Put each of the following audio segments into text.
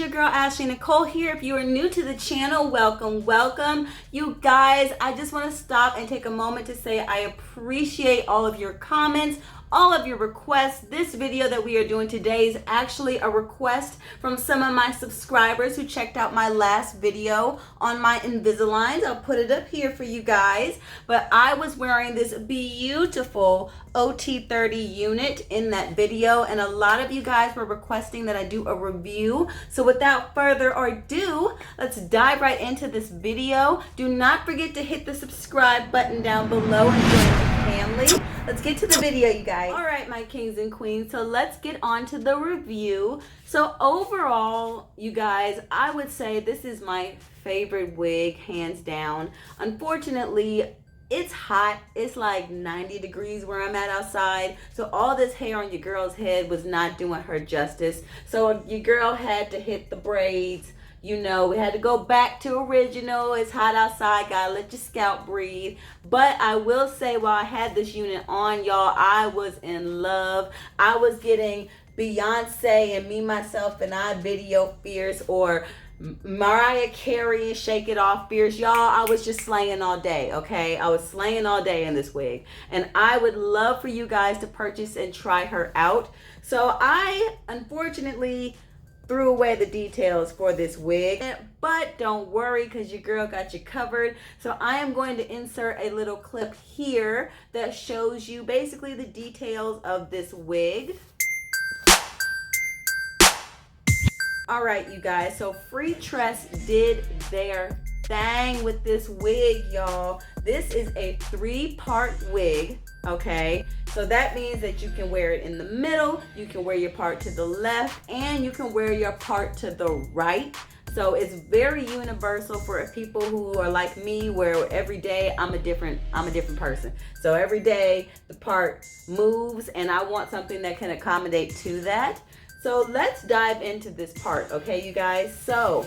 your girl Ashley Nicole here. If you are new to the channel, welcome. You guys, I just want to stop and take a moment to say I appreciate all of your comments, all of your requests. This video that we are doing today is actually a request from some of my subscribers who checked out my last video on my Invisaligns. I'll put it up here for you guys. But I was wearing this beautiful OT30 unit in that video, and a lot of you guys were requesting that I do a review. So without further ado, let's dive right into this video. Do not forget to hit the subscribe button down below and join the family. Let's get to the video, you guys. All right, my kings and queens, so let's get on to the review. So overall, you guys, I would say this is my favorite wig, hands down. Unfortunately, it's hot. It's like 90 degrees where I'm at outside. So all this hair on your girl's head was not doing her justice. So your girl had to hit the braids. You know, we had to go back to original. It's hot outside. Gotta let your scalp breathe. But I will say, while I had this unit on, y'all, I was in love. I was getting Beyonce and Me, Myself, and I video fierce, or Mariah Carey and Shake It Off fierce. Y'all, I was just slaying all day, okay? I was slaying all day in this wig. And I would love for you guys to purchase and try her out. So I, unfortunately, threw away the details for this wig, but don't worry, because your girl got you covered. So I am going to insert a little clip here that shows you basically the details of this wig. All right, you guys, so Free Tress did their thing with this wig, y'all. This is a 3-part wig, okay? So that means that you can wear it in the middle, you can wear your part to the left, and you can wear your part to the right. So it's very universal for people who are like me, where every day I'm a different person. So every day the part moves, and I want something that can accommodate to that. So let's dive into this part, okay, you guys? So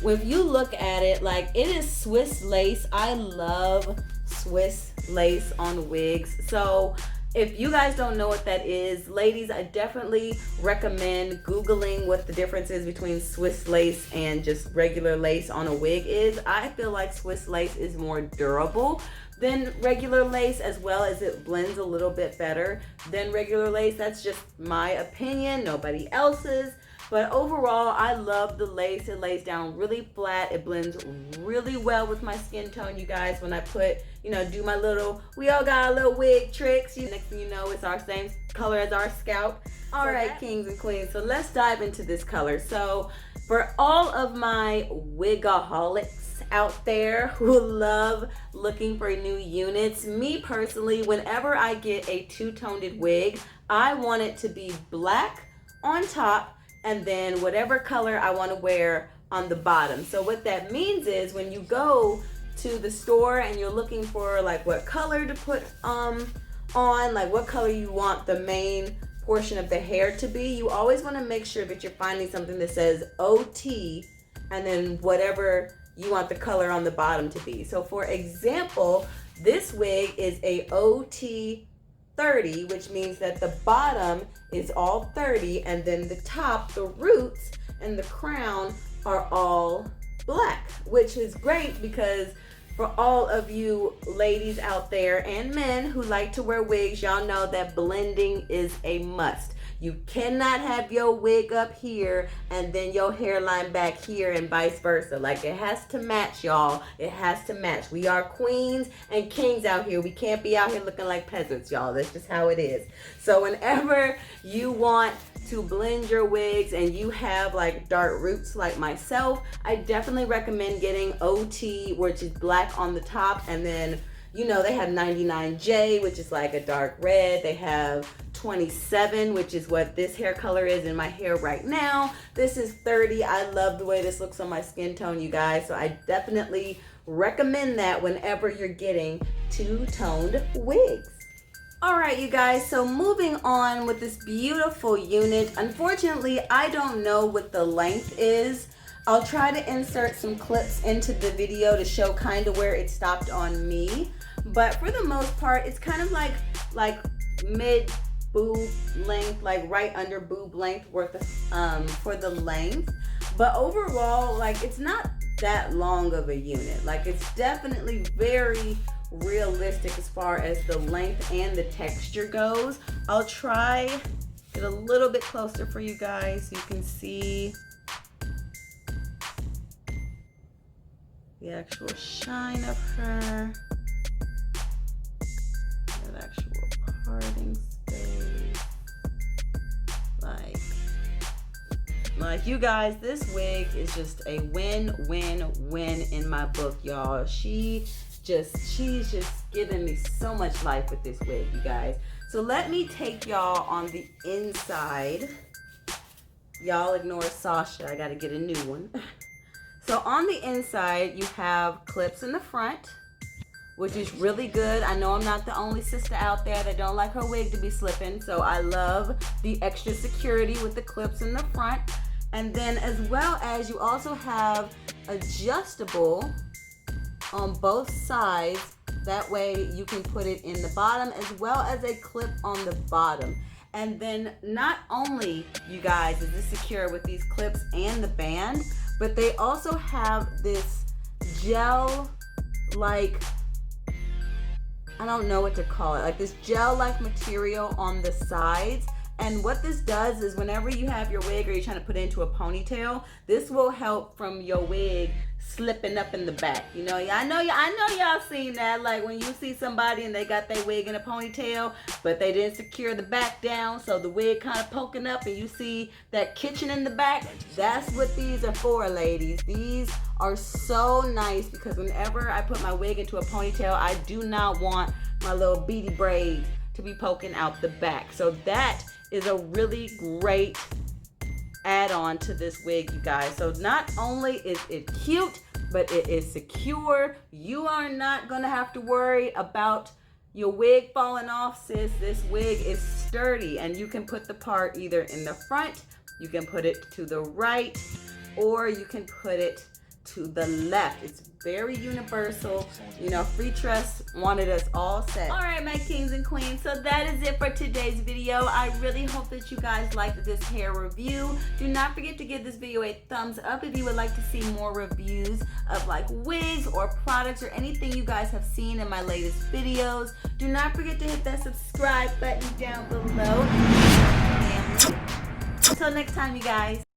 if you look at it, like, it is Swiss lace. I love Swiss lace on wigs. So if you guys don't know what that is, ladies, I definitely recommend Googling what the difference is between Swiss lace and just regular lace on a wig is. I feel like Swiss lace is more durable than regular lace, as well as it blends a little bit better than regular lace. That's just my opinion, nobody else's. But overall, I love the lace. It lays down really flat. It blends really well with my skin tone, you guys. When I put, do my little, we all got our little wig tricks. Next thing you know, it's our same color as our scalp. All right, kings and queens, so let's dive into this color. So for all of my wigaholics out there who love looking for new units, me personally, whenever I get a two-toned wig, I want it to be black on top, and then whatever color I want to wear on the bottom. So what that means is, when you go to the store and you're looking for like what color to put on, like what color you want the main portion of the hair to be, you always want to make sure that you're finding something that says OT and then whatever you want the color on the bottom to be. So for example, this wig is a OT30, which means that the bottom is all 30, and then the top, the roots, and the crown are all black, which is great because for all of you ladies out there and men who like to wear wigs, y'all know that blending is a must. You cannot have your wig up here and then your hairline back here and vice versa. Like, it has to match, y'all. It has to match. We are queens and kings out here. We can't be out here looking like peasants, y'all. That's just how it is. So whenever you want to blend your wigs and you have like dark roots like myself, I definitely recommend getting OT, which is black on the top, and then they have 99J, which is like a dark red. They have 27, which is what this hair color is in my hair right now. This is 30. I love the way this looks on my skin tone, you guys. So I definitely recommend that whenever you're getting two-toned wigs. All right, you guys, so moving on with this beautiful unit. Unfortunately, I don't know what the length is. I'll try to insert some clips into the video to show kind of where it stopped on me. But for the most part, it's kind of like mid boob length, like right under boob length worth of, for the length. But overall, like, it's not that long of a unit. Like, it's definitely very realistic as far as the length and the texture goes. I'll try get a little bit closer for you guys so you can see the actual shine of her, that actual parting space. Like you guys, this wig is just a win in my book, y'all. She's just giving me so much life with this wig, you guys. So let me take y'all on the inside. Y'all ignore Sasha, I gotta get a new one. So on the inside, you have clips in the front, which is really good. I know I'm not the only sister out there that don't like her wig to be slipping, so I love the extra security with the clips in the front. And then as well as you also have adjustable on both sides. That way you can put it in the bottom as well as a clip on the bottom. And then not only, you guys, is this secure with these clips and the band, but they also have this gel, like, I don't know what to call it, like this gel-like material on the sides. And what this does is whenever you have your wig or you're trying to put it into a ponytail, this will help from your wig slipping up in the back. You know, I know y'all seen that, like when you see somebody and they got their wig in a ponytail, but they didn't secure the back down, so the wig kind of poking up and you see that kitchen in the back. That's what these are for, ladies. These are so nice because whenever I put my wig into a ponytail, I do not want my little beady braids to be poking out the back. So that is a really great add-on to this wig, you guys. So not only is it cute, but it is secure. You are not gonna have to worry about your wig falling off, sis. This wig is sturdy, and you can put the part either in the front, you can put it to the right, or you can put it to the left. It's very universal. You know, Free Trust wanted us all set. All right, my kings and queens, so that is it for today's video. I really hope that you guys liked this hair review. Do not forget to give this video a thumbs up if you would like to see more reviews of like wigs or products or anything you guys have seen in my latest videos. Do not forget to hit that subscribe button down below. Until next time, you guys.